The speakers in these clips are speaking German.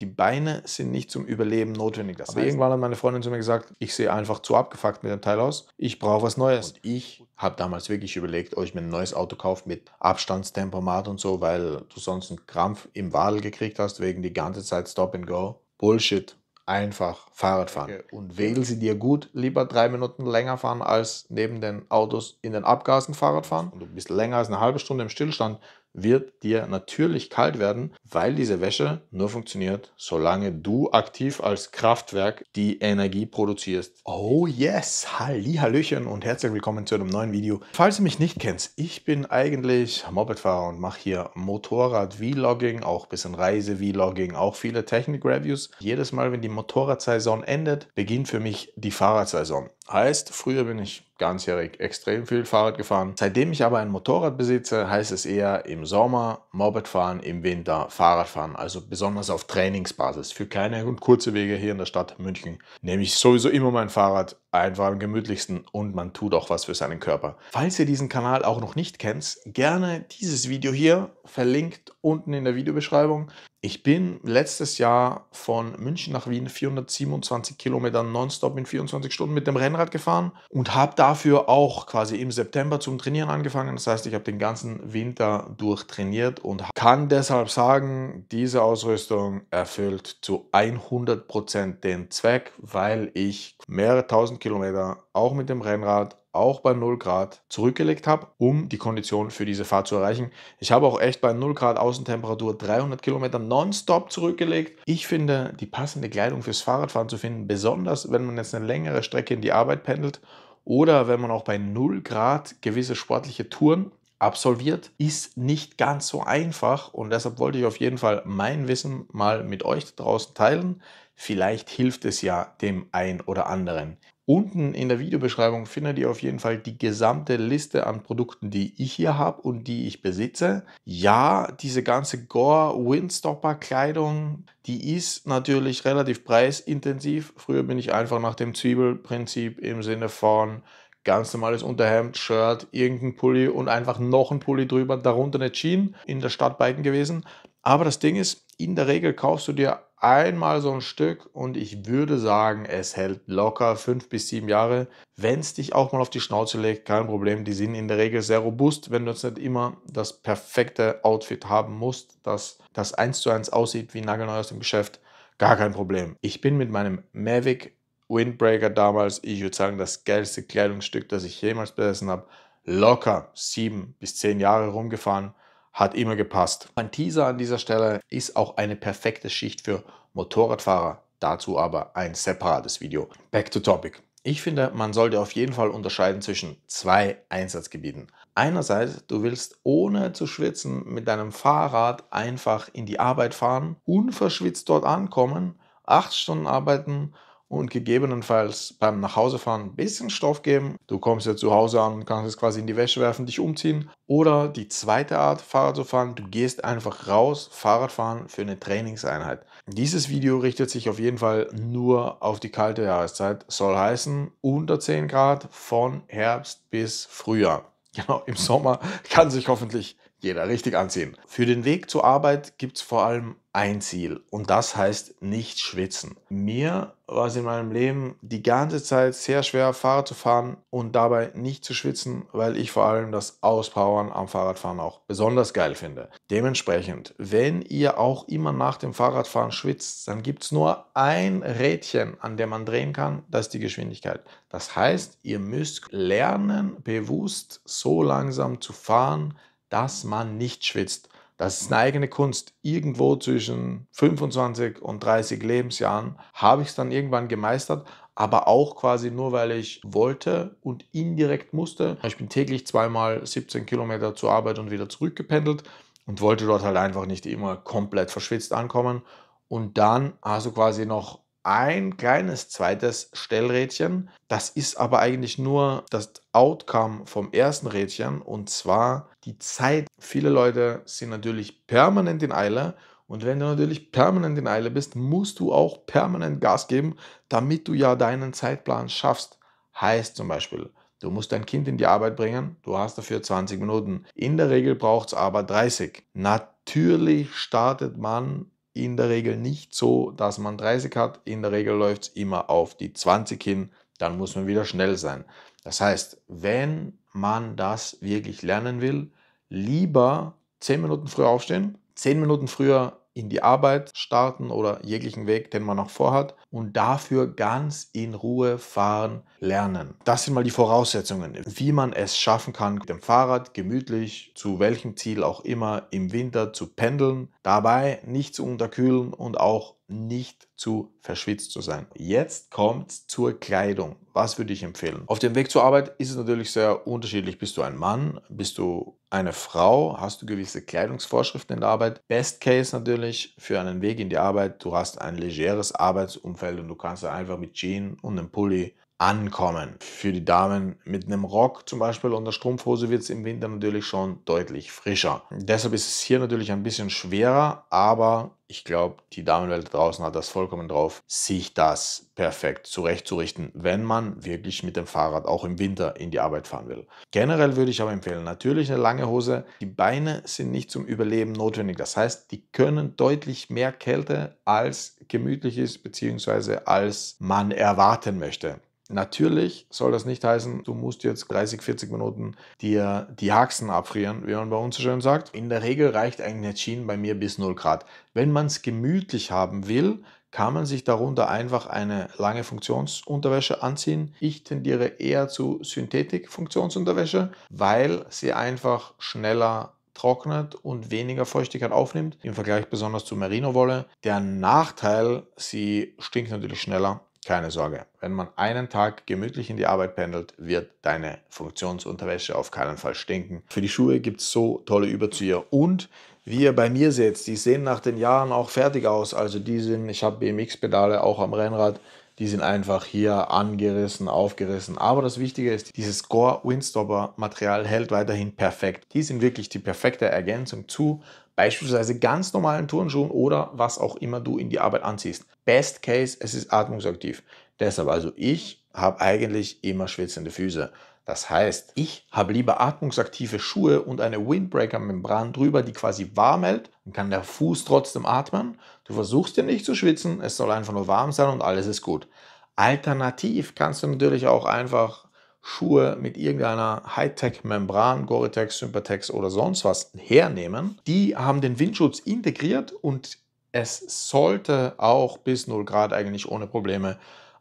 Die Beine sind nicht zum Überleben notwendig. Aber irgendwann hat meine Freundin zu mir gesagt, ich sehe einfach zu abgefuckt mit dem Teil aus. Ich brauche was Neues. Und ich habe damals wirklich überlegt, ob ich mir ein neues Auto kaufe mit Abstandstempomat und so, weil du sonst einen Krampf im Wadel gekriegt hast wegen die ganze Zeit Stop and Go. Bullshit. Einfach Fahrrad fahren. Und wähl sie dir gut, lieber 3 Minuten länger fahren als neben den Autos in den Abgasen Fahrrad fahren. Und du bist länger als eine halbe Stunde im Stillstand, wird dir natürlich kalt werden, weil diese Wäsche nur funktioniert, solange du aktiv als Kraftwerk die Energie produzierst. Oh yes, Hallihallöchen und herzlich willkommen zu einem neuen Video. Falls du mich nicht kennst, ich bin eigentlich Mopedfahrer und mache hier Motorrad-Vlogging, auch ein bisschen Reise-Vlogging, auch viele Technik-Reviews. Jedes Mal, wenn die Motorradsaison endet, beginnt für mich die Fahrradsaison. Heißt, früher bin ich ganzjährig extrem viel Fahrrad gefahren. Seitdem ich aber ein Motorrad besitze, heißt es eher im Sommer Moped fahren, im Winter Fahrrad fahren. Also besonders auf Trainingsbasis. Für kleine und kurze Wege hier in der Stadt München nehme ich sowieso immer mein Fahrrad, einfach am gemütlichsten, und man tut auch was für seinen Körper. Falls ihr diesen Kanal auch noch nicht kennt, gerne dieses Video hier, verlinkt unten in der Videobeschreibung. Ich bin letztes Jahr von München nach Wien 427 Kilometer nonstop in 24 Stunden mit dem Rennrad gefahren und habe dafür auch quasi im September zum Trainieren angefangen. Das heißt, ich habe den ganzen Winter durch trainiert und kann deshalb sagen, diese Ausrüstung erfüllt zu 100% den Zweck, weil ich mehrere tausend Kilometer auch mit dem Rennrad, auch bei 0 Grad zurückgelegt habe, um die Kondition für diese Fahrt zu erreichen. Ich habe auch echt bei 0 Grad Außentemperatur 300 Kilometer nonstop zurückgelegt. Ich finde, die passende Kleidung fürs Fahrradfahren zu finden, besonders wenn man jetzt eine längere Strecke in die Arbeit pendelt oder wenn man auch bei 0 Grad gewisse sportliche Touren absolviert, ist nicht ganz so einfach, und deshalb wollte ich auf jeden Fall mein Wissen mal mit euch da draußen teilen. Vielleicht hilft es ja dem einen oder anderen. Unten in der Videobeschreibung findet ihr auf jeden Fall die gesamte Liste an Produkten, die ich hier habe und die ich besitze. Ja, diese ganze Gore Windstopper Kleidung, die ist natürlich relativ preisintensiv. Früher bin ich einfach nach dem Zwiebelprinzip im Sinne von ganz normales Unterhemd, Shirt, irgendein Pulli und einfach noch ein Pulli drüber, darunter eine Jeans, in der Stadt biken gewesen. Aber das Ding ist, in der Regel kaufst du dir einmal so ein Stück und ich würde sagen, es hält locker 5 bis 7 Jahre. Wenn es dich auch mal auf die Schnauze legt, kein Problem. Die sind in der Regel sehr robust, wenn du jetzt nicht immer das perfekte Outfit haben musst, das 1:1 aussieht wie nagelneu aus dem Geschäft. Gar kein Problem. Ich bin mit meinem Mavic Windbreaker damals, ich würde sagen, das geilste Kleidungsstück, das ich jemals besessen habe, locker 7 bis 10 Jahre rumgefahren. Hat immer gepasst. Mein Teaser an dieser Stelle ist auch eine perfekte Schicht für Motorradfahrer. Dazu aber ein separates Video. Back to topic. Ich finde, man sollte auf jeden Fall unterscheiden zwischen 2 Einsatzgebieten. Einerseits, du willst ohne zu schwitzen mit deinem Fahrrad einfach in die Arbeit fahren, unverschwitzt dort ankommen, 8 Stunden arbeiten und gegebenenfalls beim Nachhausefahren ein bisschen Stoff geben. Du kommst ja zu Hause an und kannst es quasi in die Wäsche werfen, dich umziehen. Oder die zweite Art, Fahrrad zu fahren, du gehst einfach raus, Fahrrad fahren für eine Trainingseinheit. Dieses Video richtet sich auf jeden Fall nur auf die kalte Jahreszeit. Soll heißen, unter 10 Grad von Herbst bis Frühjahr. Genau, im Sommer kann sich hoffentlich jeder richtig anziehen. Für den Weg zur Arbeit gibt es vor allem ein Ziel, und das heißt nicht schwitzen. Mir war es in meinem Leben die ganze Zeit sehr schwer, Fahrrad zu fahren und dabei nicht zu schwitzen, weil ich vor allem das Auspowern am Fahrradfahren auch besonders geil finde. Dementsprechend, wenn ihr auch immer nach dem Fahrradfahren schwitzt, dann gibt es nur ein Rädchen, an dem man drehen kann, das ist die Geschwindigkeit. Das heißt, ihr müsst lernen, bewusst so langsam zu fahren, dass man nicht schwitzt. Das ist eine eigene Kunst. Irgendwo zwischen 25 und 30 Lebensjahren habe ich es dann irgendwann gemeistert, aber auch quasi nur, weil ich wollte und indirekt musste. Ich bin täglich zweimal 17 Kilometer zur Arbeit und wieder zurückgependelt und wollte dort halt einfach nicht immer komplett verschwitzt ankommen. Und dann hast du quasi noch ein kleines zweites Stellrädchen. Das ist aber eigentlich nur das Outcome vom ersten Rädchen, und zwar die Zeit. Viele Leute sind natürlich permanent in Eile, und wenn du natürlich permanent in Eile bist, musst du auch permanent Gas geben, damit du ja deinen Zeitplan schaffst. Heißt zum Beispiel, du musst dein Kind in die Arbeit bringen, du hast dafür 20 Minuten. In der Regel braucht es aber 30. Natürlich startet man in der Regel nicht so, dass man 30 hat. In der Regel läuft es immer auf die 20 hin. Dann muss man wieder schnell sein. Das heißt, wenn man das wirklich lernen will, lieber 10 Minuten früher aufstehen, 10 Minuten früher in die Arbeit starten oder jeglichen Weg, den man noch vorhat und dafür ganz in Ruhe fahren lernen. Das sind mal die Voraussetzungen, wie man es schaffen kann, mit dem Fahrrad gemütlich zu welchem Ziel auch immer im Winter zu pendeln, dabei nicht zu unterkühlen und auch nicht zu verschwitzt zu sein. Jetzt kommt zur Kleidung. Was würde ich empfehlen? Auf dem Weg zur Arbeit ist es natürlich sehr unterschiedlich. Bist du ein Mann? Bist du eine Frau? Hast du gewisse Kleidungsvorschriften in der Arbeit? Best Case natürlich für einen Weg in die Arbeit. Du hast ein legeres Arbeitsumfeld und du kannst da einfach mit Jeans und einem Pulli ankommen. Für die Damen mit einem Rock zum Beispiel und der Strumpfhose wird es im Winter natürlich schon deutlich frischer. Deshalb ist es hier natürlich ein bisschen schwerer, aber ich glaube, die Damenwelt draußen hat das vollkommen drauf, sich das perfekt zurechtzurichten, wenn man wirklich mit dem Fahrrad auch im Winter in die Arbeit fahren will. Generell würde ich aber empfehlen, natürlich eine lange Hose. Die Beine sind nicht zum Überleben notwendig. Das heißt, die können deutlich mehr Kälte als gemütlich ist, beziehungsweise als man erwarten möchte. Natürlich soll das nicht heißen, du musst jetzt 30, 40 Minuten dir die Haxen abfrieren, wie man bei uns so schön sagt. In der Regel reicht eigentlich eine Jeans bei mir bis 0 Grad. Wenn man es gemütlich haben will, kann man sich darunter einfach eine lange Funktionsunterwäsche anziehen. Ich tendiere eher zu Synthetik-Funktionsunterwäsche, weil sie einfach schneller trocknet und weniger Feuchtigkeit aufnimmt, im Vergleich besonders zu Merino-Wolle. Der Nachteil, sie stinkt natürlich schneller. Keine Sorge, wenn man einen Tag gemütlich in die Arbeit pendelt, wird deine Funktionsunterwäsche auf keinen Fall stinken. Für die Schuhe gibt es so tolle Überzieher und wie ihr bei mir seht, die sehen nach den Jahren auch fertig aus. Also ich habe BMX-Pedale auch am Rennrad, die sind einfach hier angerissen, aufgerissen. Aber das Wichtige ist, dieses Gore Windstopper Material hält weiterhin perfekt. Die sind wirklich die perfekte Ergänzung zu beispielsweise ganz normalen Turnschuhen oder was auch immer du in die Arbeit anziehst. Best Case, es ist atmungsaktiv. Deshalb also ich habe eigentlich immer schwitzende Füße. Das heißt, ich habe lieber atmungsaktive Schuhe und eine Windbreaker-Membran drüber, die quasi warm hält. Dann kann der Fuß trotzdem atmen. Du versuchst ja nicht zu schwitzen, es soll einfach nur warm sein und alles ist gut. Alternativ kannst du natürlich auch einfach Schuhe mit irgendeiner Hightech-Membran, Gore-Tex, Sympatex oder sonst was hernehmen. Die haben den Windschutz integriert und es sollte auch bis 0 Grad eigentlich ohne Probleme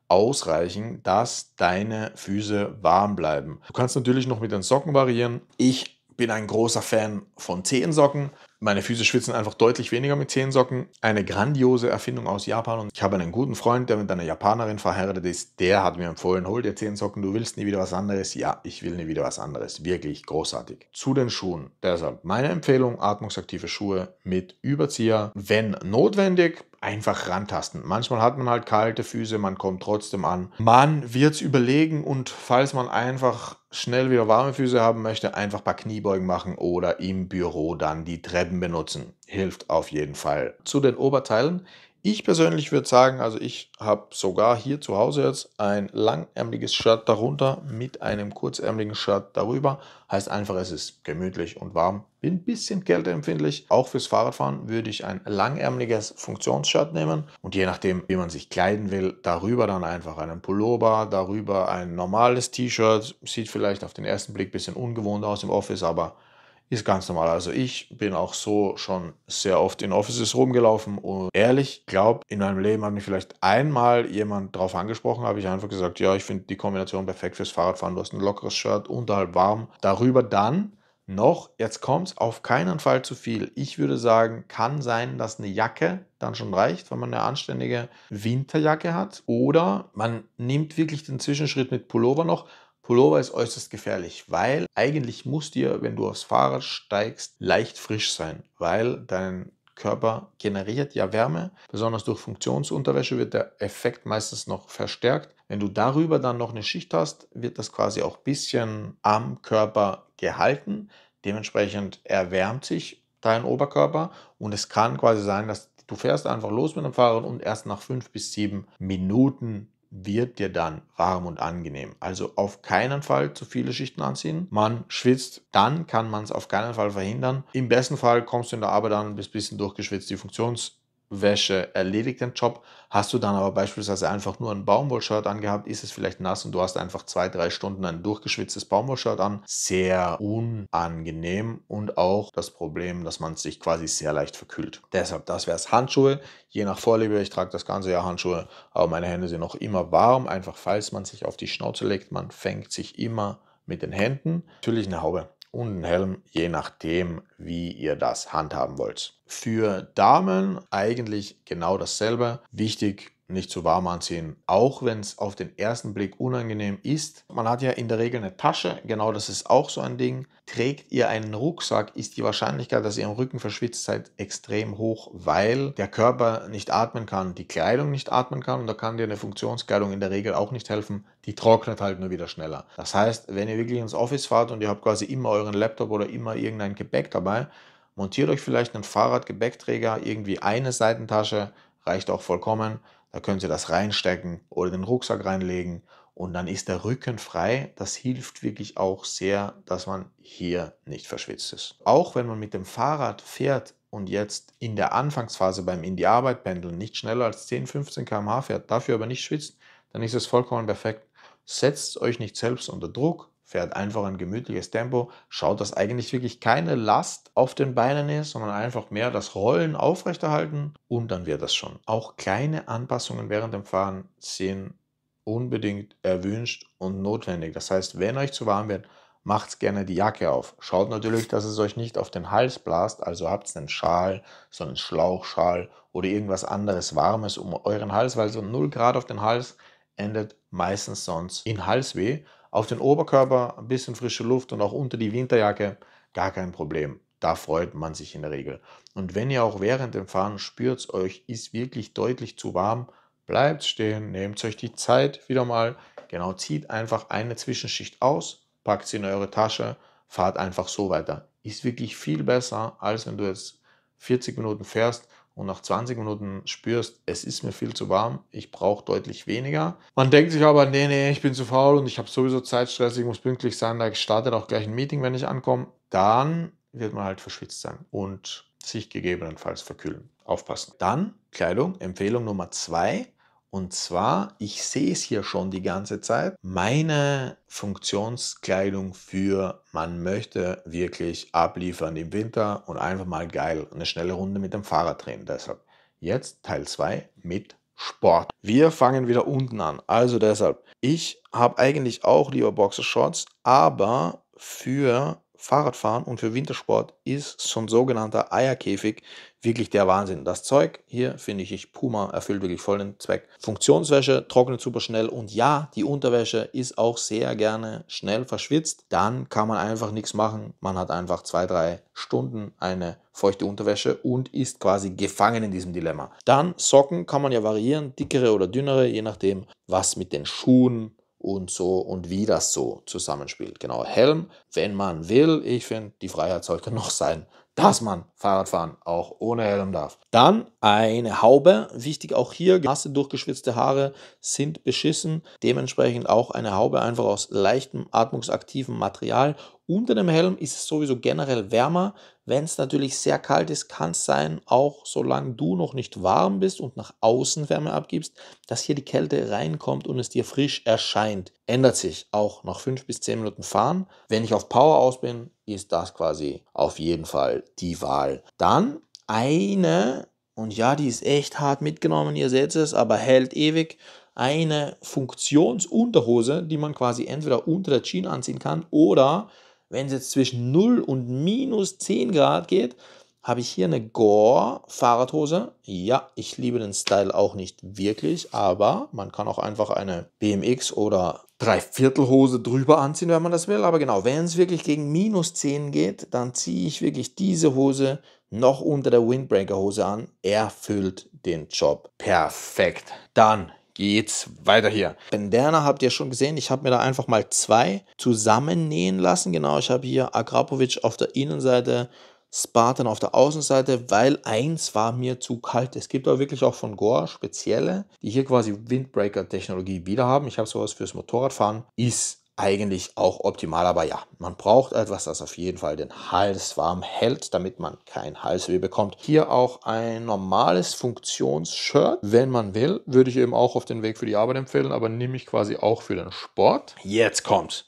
ausreichen, dass deine Füße warm bleiben. Du kannst natürlich noch mit den Socken variieren. Ich bin ein großer Fan von Zehensocken. Meine Füße schwitzen einfach deutlich weniger mit Zehensocken. Eine grandiose Erfindung aus Japan. Und ich habe einen guten Freund, der mit einer Japanerin verheiratet ist. Der hat mir empfohlen, hol dir Zehensocken, du willst nie wieder was anderes. Ja, ich will nie wieder was anderes. Wirklich großartig. Zu den Schuhen. Deshalb meine Empfehlung, atmungsaktive Schuhe mit Überzieher. Wenn notwendig, einfach rantasten. Manchmal hat man halt kalte Füße, man kommt trotzdem an. Man wird es überlegen und falls man einfach schnell wieder warme Füße haben möchte, einfach ein paar Kniebeugen machen oder im Büro dann die Treppen benutzen. Hilft auf jeden Fall. Zu den Oberteilen. Ich persönlich würde sagen, also ich habe sogar hier zu Hause jetzt ein langärmeliges Shirt darunter mit einem kurzärmeligen Shirt darüber. Heißt einfach, es ist gemütlich und warm. Bin ein bisschen kälteempfindlich. Auch fürs Fahrradfahren würde ich ein langärmeliges Funktionsshirt nehmen. Und je nachdem, wie man sich kleiden will, darüber dann einfach einen Pullover, darüber ein normales T-Shirt. Sieht vielleicht auf den ersten Blick ein bisschen ungewohnt aus im Office, aber ist ganz normal. Also ich bin auch so schon sehr oft in Offices rumgelaufen und ehrlich, glaube, in meinem Leben hat mich vielleicht einmal jemand darauf angesprochen, habe ich einfach gesagt, ja, ich finde die Kombination perfekt fürs Fahrradfahren. Du hast ein lockeres Shirt, unterhalb warm. Darüber dann noch, jetzt kommt es auf keinen Fall zu viel. Ich würde sagen, kann sein, dass eine Jacke dann schon reicht, wenn man eine anständige Winterjacke hat. Oder man nimmt wirklich den Zwischenschritt mit Pullover noch. Pullover ist äußerst gefährlich, weil eigentlich muss dir, wenn du aufs Fahrrad steigst, leicht frisch sein, weil dein Körper generiert ja Wärme. Besonders durch Funktionsunterwäsche wird der Effekt meistens noch verstärkt. Wenn du darüber dann noch eine Schicht hast, wird das quasi auch ein bisschen am Körper gehalten. Dementsprechend erwärmt sich dein Oberkörper und es kann quasi sein, dass du fährst einfach los mit dem Fahrrad und erst nach 5 bis 7 Minuten wird dir dann warm und angenehm. Also auf keinen Fall zu viele Schichten anziehen. Man schwitzt, dann kann man es auf keinen Fall verhindern. Im besten Fall kommst du in der Arbeit an, bist ein bisschen durchgeschwitzt. Die Funktionsunterwäsche Wäsche erledigt den Job. Hast du dann aber beispielsweise einfach nur ein Baumwollshirt angehabt, ist es vielleicht nass und du hast einfach 2, 3 Stunden ein durchgeschwitztes Baumwollshirt an. Sehr unangenehm und auch das Problem, dass man sich quasi sehr leicht verkühlt. Deshalb, das wäre es. Handschuhe, je nach Vorliebe. Ich trage das ganze Jahr Handschuhe, aber meine Hände sind noch immer warm. Einfach falls man sich auf die Schnauze legt, man fängt sich immer mit den Händen. Natürlich eine Haube und einen Helm, je nachdem, wie ihr das handhaben wollt. Für Damen eigentlich genau dasselbe. Wichtig, nicht zu warm anziehen, auch wenn es auf den ersten Blick unangenehm ist. Man hat ja in der Regel eine Tasche, genau das ist auch so ein Ding. Trägt ihr einen Rucksack, ist die Wahrscheinlichkeit, dass ihr am Rücken verschwitzt seid, extrem hoch, weil der Körper nicht atmen kann, die Kleidung nicht atmen kann und da kann dir eine Funktionskleidung in der Regel auch nicht helfen. Die trocknet halt nur wieder schneller. Das heißt, wenn ihr wirklich ins Office fahrt und ihr habt quasi immer euren Laptop oder immer irgendein Gepäck dabei, montiert euch vielleicht einen Fahrradgepäckträger, irgendwie eine Seitentasche, reicht auch vollkommen. Da könnt ihr das reinstecken oder den Rucksack reinlegen und dann ist der Rücken frei. Das hilft wirklich auch sehr, dass man hier nicht verschwitzt ist. Auch wenn man mit dem Fahrrad fährt und jetzt in der Anfangsphase beim in die Arbeit pendeln nicht schneller als 10, 15 km/h fährt, dafür aber nicht schwitzt, dann ist es vollkommen perfekt. Setzt euch nicht selbst unter Druck, fährt einfach ein gemütliches Tempo, schaut, dass eigentlich wirklich keine Last auf den Beinen ist, sondern einfach mehr das Rollen aufrechterhalten und dann wird das schon. Auch kleine Anpassungen während dem Fahren sind unbedingt erwünscht und notwendig. Das heißt, wenn euch zu warm wird, macht gerne die Jacke auf. Schaut natürlich, dass es euch nicht auf den Hals blast, also habt einen Schal, so einen Schlauchschal oder irgendwas anderes Warmes um euren Hals, weil so 0 Grad auf den Hals endet meistens sonst in Halsweh. Auf den Oberkörper ein bisschen frische Luft und auch unter die Winterjacke gar kein Problem. Da freut man sich in der Regel. Und wenn ihr auch während dem Fahren spürt, euch ist wirklich deutlich zu warm, bleibt stehen, nehmt euch die Zeit wieder mal. Genau, zieht einfach eine Zwischenschicht aus, packt sie in eure Tasche, fahrt einfach so weiter. Ist wirklich viel besser, als wenn du jetzt 40 Minuten fährst und nach 20 Minuten spürst, es ist mir viel zu warm, ich brauche deutlich weniger. Man denkt sich aber, nee, ich bin zu faul und ich habe sowieso Zeitstress, ich muss pünktlich sein, da startet auch gleich ein Meeting, wenn ich ankomme. Dann wird man halt verschwitzt sein und sich gegebenenfalls verkühlen. Aufpassen. Dann Kleidung, Empfehlung Nummer 2. Und zwar, ich sehe es hier schon die ganze Zeit, meine Funktionskleidung für, man möchte wirklich abliefern im Winter und einfach mal geil eine schnelle Runde mit dem Fahrrad drehen. Deshalb jetzt Teil 2 mit Sport. Wir fangen wieder unten an. Also deshalb, ich habe eigentlich auch lieber Boxershorts, aber für Fahrradfahren und für Wintersport ist so ein sogenannter Eierkäfig wirklich der Wahnsinn. Das Zeug hier, finde ich, Puma erfüllt wirklich voll den Zweck. Funktionswäsche, trocknet super schnell und ja, die Unterwäsche ist auch sehr gerne schnell verschwitzt. Dann kann man einfach nichts machen. Man hat einfach 2, 3 Stunden eine feuchte Unterwäsche und ist quasi gefangen in diesem Dilemma. Dann Socken kann man ja variieren, dickere oder dünnere, je nachdem, was mit den Schuhen und so und wie das so zusammenspielt. Genau, Helm, wenn man will. Ich finde, die Freiheit sollte noch sein, dass man Fahrradfahren auch ohne Helm darf. Dann eine Haube. Wichtig auch hier, nasse, durchgeschwitzte Haare sind beschissen. Dementsprechend auch eine Haube einfach aus leichtem, atmungsaktivem Material. Unter dem Helm ist es sowieso generell wärmer. Wenn es natürlich sehr kalt ist, kann es sein, auch solange du noch nicht warm bist und nach außen Wärme abgibst, dass hier die Kälte reinkommt und es dir frisch erscheint. Ändert sich auch nach 5 bis 10 Minuten Fahren. Wenn ich auf Power aus bin, ist das quasi auf jeden Fall die Wahl. Dann eine, und ja, die ist echt hart mitgenommen, ihr seht es, aber hält ewig, eine Funktionsunterhose, die man quasi entweder unter der Jeans anziehen kann oder wenn es jetzt zwischen 0 und minus 10 Grad geht, habe ich hier eine Gore Fahrradhose. Ja, ich liebe den Style auch nicht wirklich, aber man kann auch einfach eine BMX oder Dreiviertelhose drüber anziehen, wenn man das will. Aber genau, wenn es wirklich gegen minus 10 geht, dann ziehe ich wirklich diese Hose noch unter der Windbreaker-Hose an. Erfüllt den Job perfekt. Dann geht's weiter hier. Bandana habt ihr schon gesehen. Ich habe mir da einfach mal 2 zusammennähen lassen. Genau, ich habe hier Akrapovic auf der Innenseite, Spartan auf der Außenseite, weil eins war mir zu kalt. Es gibt aber wirklich auch von Gore spezielle, die hier quasi Windbreaker-Technologie wieder haben. Ich habe sowas fürs Motorradfahren. Ist eigentlich auch optimal. Aber ja, man braucht etwas, das auf jeden Fall den Hals warm hält, damit man kein Halsweh bekommt. Hier auch ein normales Funktionsshirt. Wenn man will, würde ich eben auch auf den Weg für die Arbeit empfehlen, aber nehme ich quasi auch für den Sport. Jetzt kommt's.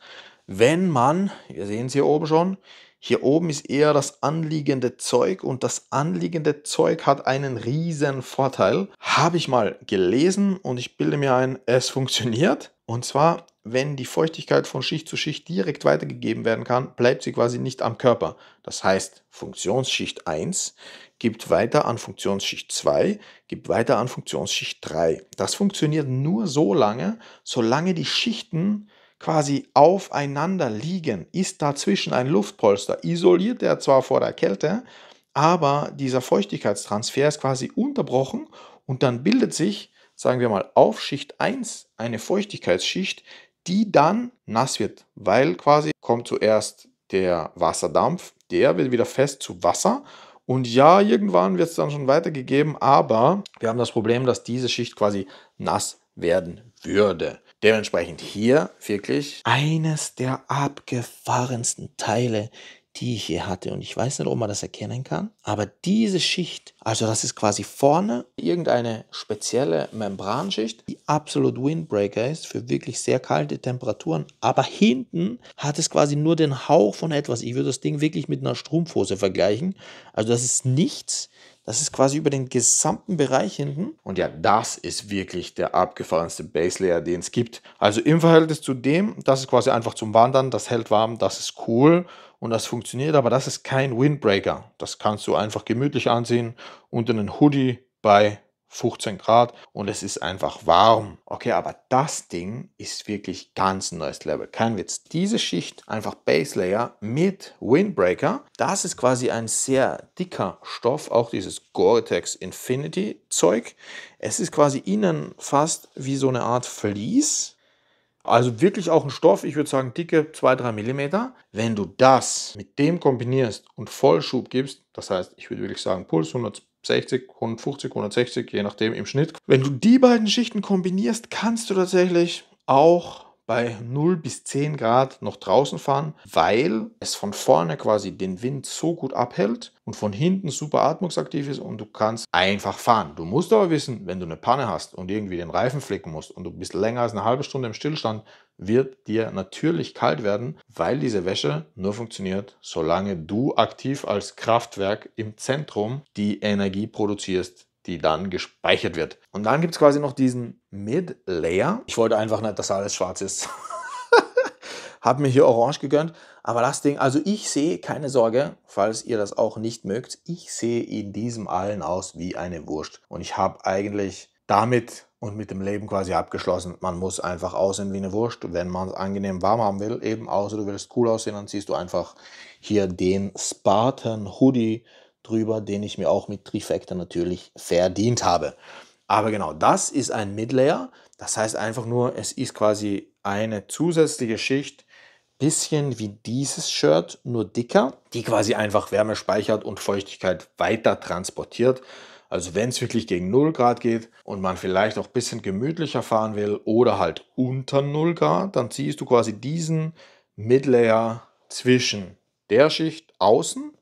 Wenn man, wir sehen es hier oben schon, hier oben ist eher das anliegende Zeug und das anliegende Zeug hat einen riesen Vorteil. Habe ich mal gelesen und ich bilde mir ein, es funktioniert. Und zwar, wenn die Feuchtigkeit von Schicht zu Schicht direkt weitergegeben werden kann, bleibt sie quasi nicht am Körper. Das heißt, Funktionsschicht 1 gibt weiter an Funktionsschicht 2, gibt weiter an Funktionsschicht 3. Das funktioniert nur so lange, solange die Schichten quasi aufeinander liegen. Ist dazwischen ein Luftpolster, isoliert er zwar vor der Kälte, aber dieser Feuchtigkeitstransfer ist quasi unterbrochen und dann bildet sich, sagen wir mal, auf Schicht 1 eine Feuchtigkeitsschicht, die dann nass wird, weil quasi kommt zuerst der Wasserdampf, der wird wieder fest zu Wasser und ja, irgendwann wird es dann schon weitergegeben, aber wir haben das Problem, dass diese Schicht quasi nass werden würde. Dementsprechend hier wirklich eines der abgefahrensten Teile, die ich hier hatte. Und ich weiß nicht, ob man das erkennen kann, aber diese Schicht, also das ist quasi vorne irgendeine spezielle Membranschicht, die absolut Windbreaker ist für wirklich sehr kalte Temperaturen. Aber hinten hat es quasi nur den Hauch von etwas. Ich würde das Ding wirklich mit einer Strumpfhose vergleichen. Also das ist nichts. Das ist quasi über den gesamten Bereich hinten. Und ja, das ist wirklich der abgefahrenste Base Layer, den es gibt. Also im Verhältnis zu dem, das ist quasi einfach zum Wandern, das hält warm, das ist cool und das funktioniert, aber das ist kein Windbreaker. Das kannst du einfach gemütlich anziehen unter einen Hoodie bei 15 Grad und es ist einfach warm. Okay, aber das Ding ist wirklich ganz ein neues Level. Kein Witz. Diese Schicht, einfach Base Layer mit Windbreaker, das ist quasi ein sehr dicker Stoff, auch dieses Gore-Tex Infinity Zeug. Es ist quasi innen fast wie so eine Art Vlies. Also wirklich auch ein Stoff, ich würde sagen dicke 2-3 mm. Wenn du das mit dem kombinierst und Vollschub gibst, das heißt, ich würde wirklich sagen Puls 160, 150, 160, je nachdem im Schnitt. Wenn du die beiden Schichten kombinierst, kannst du tatsächlich auch bei 0 bis 10 Grad noch draußen fahren, weil es von vorne quasi den Wind so gut abhält und von hinten super atmungsaktiv ist und du kannst einfach fahren. Du musst aber wissen, wenn du eine Panne hast und irgendwie den Reifen flicken musst und du bist länger als eine halbe Stunde im Stillstand, wird dir natürlich kalt werden, weil diese Wäsche nur funktioniert, solange du aktiv als Kraftwerk im Zentrum die Energie produzierst, die dann gespeichert wird. Und dann gibt es quasi noch diesen Mid-Layer. Ich wollte einfach nicht, dass alles schwarz ist. Habe mir hier orange gegönnt. Aber das Ding, also ich sehe, keine Sorge, falls ihr das auch nicht mögt, ich sehe in diesem allen aus wie eine Wurst. Und ich habe eigentlich damit und mit dem Leben quasi abgeschlossen. Man muss einfach aussehen wie eine Wurst, wenn man es angenehm warm haben will. Eben, außer du willst cool aussehen, dann ziehst du einfach hier den Spartan Hoodie drüber, den ich mir auch mit Trifecta natürlich verdient habe. Aber genau, das ist ein Midlayer. Das heißt einfach nur, es ist quasi eine zusätzliche Schicht, bisschen wie dieses Shirt, nur dicker, die quasi einfach Wärme speichert und Feuchtigkeit weiter transportiert. Also wenn es wirklich gegen 0 Grad geht und man vielleicht auch ein bisschen gemütlicher fahren will oder halt unter 0 Grad, dann ziehst du quasi diesen Midlayer zwischen der Schicht außen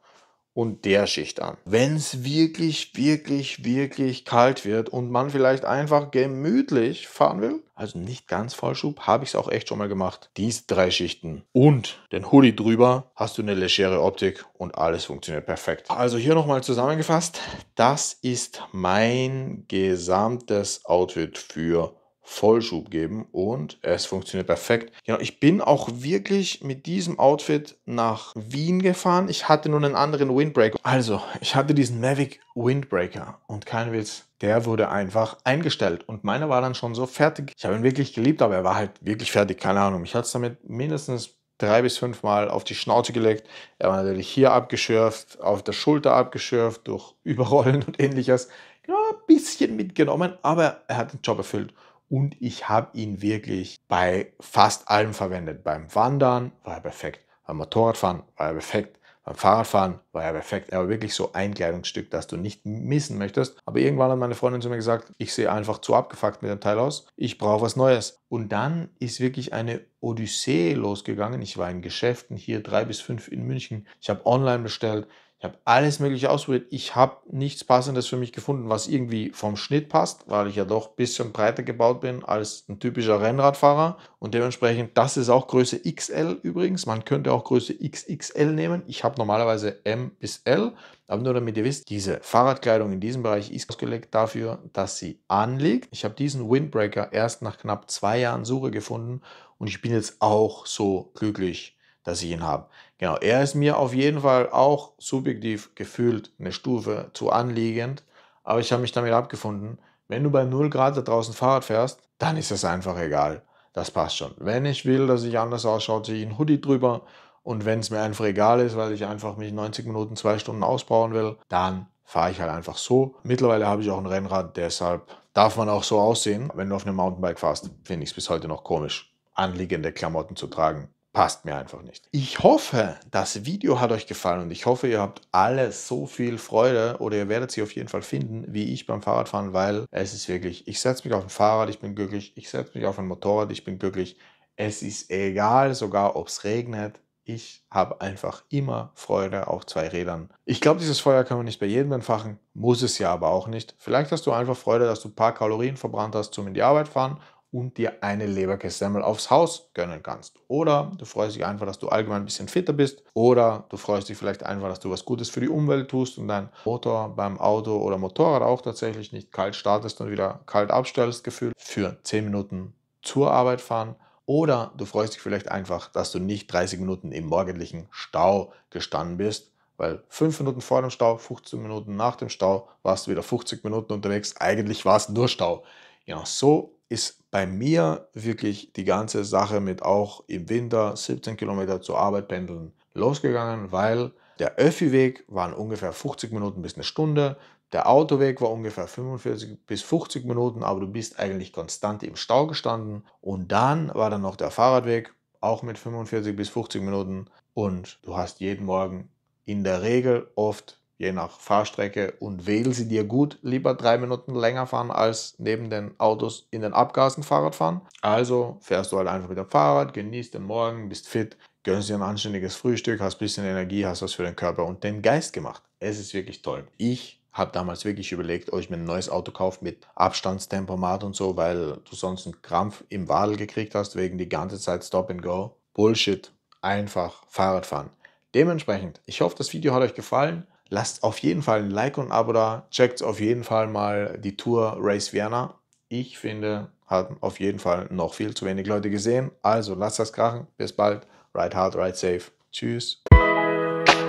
und der Schicht an. Wenn es wirklich, wirklich, wirklich kalt wird und man vielleicht einfach gemütlich fahren will, also nicht ganz Vollschub, habe ich es auch echt schon mal gemacht. Diese 3 Schichten und den Hoodie drüber, hast du eine legere Optik und alles funktioniert perfekt. Also hier nochmal zusammengefasst, das ist mein gesamtes Outfit für Vollschub geben und es funktioniert perfekt. Genau, ich bin auch wirklich mit diesem Outfit nach Wien gefahren. Ich hatte nur einen anderen Windbreaker. Also, ich hatte diesen Mavic Windbreaker und kein Witz, der wurde einfach eingestellt und meiner war dann schon so fertig. Ich habe ihn wirklich geliebt, aber er war halt wirklich fertig, keine Ahnung. Ich hatte es damit mindestens 3 bis 5 Mal auf die Schnauze gelegt. Er war natürlich hier abgeschürft, auf der Schulter abgeschürft, durch Überrollen und ähnliches. Ja, ein bisschen mitgenommen, aber er hat den Job erfüllt. Und ich habe ihn wirklich bei fast allem verwendet. Beim Wandern war er perfekt. Beim Motorradfahren war er perfekt. Beim Fahrradfahren war er perfekt. Er war wirklich so ein Kleidungsstück, das du nicht missen möchtest. Aber irgendwann hat meine Freundin zu mir gesagt, ich sehe einfach zu abgefuckt mit dem Teil aus. Ich brauche was Neues. Und dann ist wirklich eine Odyssee losgegangen. Ich war in Geschäften hier 3 bis 5 in München. Ich habe online bestellt. Ich habe alles Mögliche ausprobiert. Ich habe nichts Passendes für mich gefunden, was irgendwie vom Schnitt passt, weil ich ja doch ein bisschen breiter gebaut bin als ein typischer Rennradfahrer. Und dementsprechend, das ist auch Größe XL übrigens. Man könnte auch Größe XXL nehmen. Ich habe normalerweise M bis L. Aber nur damit ihr wisst, diese Fahrradkleidung in diesem Bereich ist ausgelegt dafür, dass sie anliegt. Ich habe diesen Windbreaker erst nach knapp 2 Jahren Suche gefunden und ich bin jetzt auch so glücklich, dass ich ihn habe. Genau, er ist mir auf jeden Fall auch subjektiv gefühlt eine Stufe zu anliegend, aber ich habe mich damit abgefunden, wenn du bei 0 Grad da draußen Fahrrad fährst, dann ist es einfach egal. Das passt schon. Wenn ich will, dass ich anders ausschaue, ziehe ich einen Hoodie drüber und wenn es mir einfach egal ist, weil ich einfach mich 90 Minuten, 2 Stunden auspowern will, dann fahre ich halt einfach so. Mittlerweile habe ich auch ein Rennrad, deshalb darf man auch so aussehen. Wenn du auf einem Mountainbike fährst, finde ich es bis heute noch komisch, anliegende Klamotten zu tragen. Passt mir einfach nicht. Ich hoffe, das Video hat euch gefallen und ich hoffe, ihr habt alle so viel Freude oder ihr werdet sie auf jeden Fall finden, wie ich beim Fahrradfahren, weil es ist wirklich, ich setze mich auf ein Fahrrad, ich bin glücklich, ich setze mich auf ein Motorrad, ich bin glücklich. Es ist egal, sogar ob es regnet. Ich habe einfach immer Freude auf 2 Rädern. Ich glaube, dieses Feuer kann man nicht bei jedem entfachen, muss es ja aber auch nicht. Vielleicht hast du einfach Freude, dass du ein paar Kalorien verbrannt hast zum in die Arbeit fahren und dir eine Leberkässemmel aufs Haus gönnen kannst. Oder du freust dich einfach, dass du allgemein ein bisschen fitter bist. Oder du freust dich vielleicht einfach, dass du was Gutes für die Umwelt tust und dein Motor beim Auto oder Motorrad auch tatsächlich nicht kalt startest und wieder kalt abstellst, gefühlt für 10 Minuten zur Arbeit fahren. Oder du freust dich vielleicht einfach, dass du nicht 30 Minuten im morgendlichen Stau gestanden bist, weil 5 Minuten vor dem Stau, 15 Minuten nach dem Stau warst du wieder 50 Minuten unterwegs. Eigentlich war es nur Stau. Ja, so ist bei mir wirklich die ganze Sache mit auch im Winter 17 Kilometer zur Arbeit pendeln losgegangen, weil der Öffi-Weg waren ungefähr 50 Minuten bis eine Stunde, der Autoweg war ungefähr 45 bis 50 Minuten, aber du bist eigentlich konstant im Stau gestanden und dann war dann noch der Fahrradweg, auch mit 45 bis 50 Minuten und du hast jeden Morgen in der Regel oft je nach Fahrstrecke und wähl sie dir gut, lieber 3 Minuten länger fahren als neben den Autos in den Abgasen Fahrrad fahren. Also fährst du halt einfach mit dem Fahrrad, genießt den Morgen, bist fit, gönnst dir ein anständiges Frühstück, hast ein bisschen Energie, hast was für den Körper und den Geist gemacht. Es ist wirklich toll. Ich habe damals wirklich überlegt, ob ich mir ein neues Auto kaufe mit Abstandstempomat und so, weil du sonst einen Krampf im Wadel gekriegt hast wegen die ganze Zeit Stop and Go. Bullshit. Einfach Fahrrad fahren. Dementsprechend, ich hoffe, das Video hat euch gefallen. Lasst auf jeden Fall ein Like und ein Abo da. Checkt auf jeden Fall mal die Tour Race Vienna. Ich finde, haben auf jeden Fall noch viel zu wenig Leute gesehen. Also lasst das krachen. Bis bald. Ride hard, ride safe. Tschüss.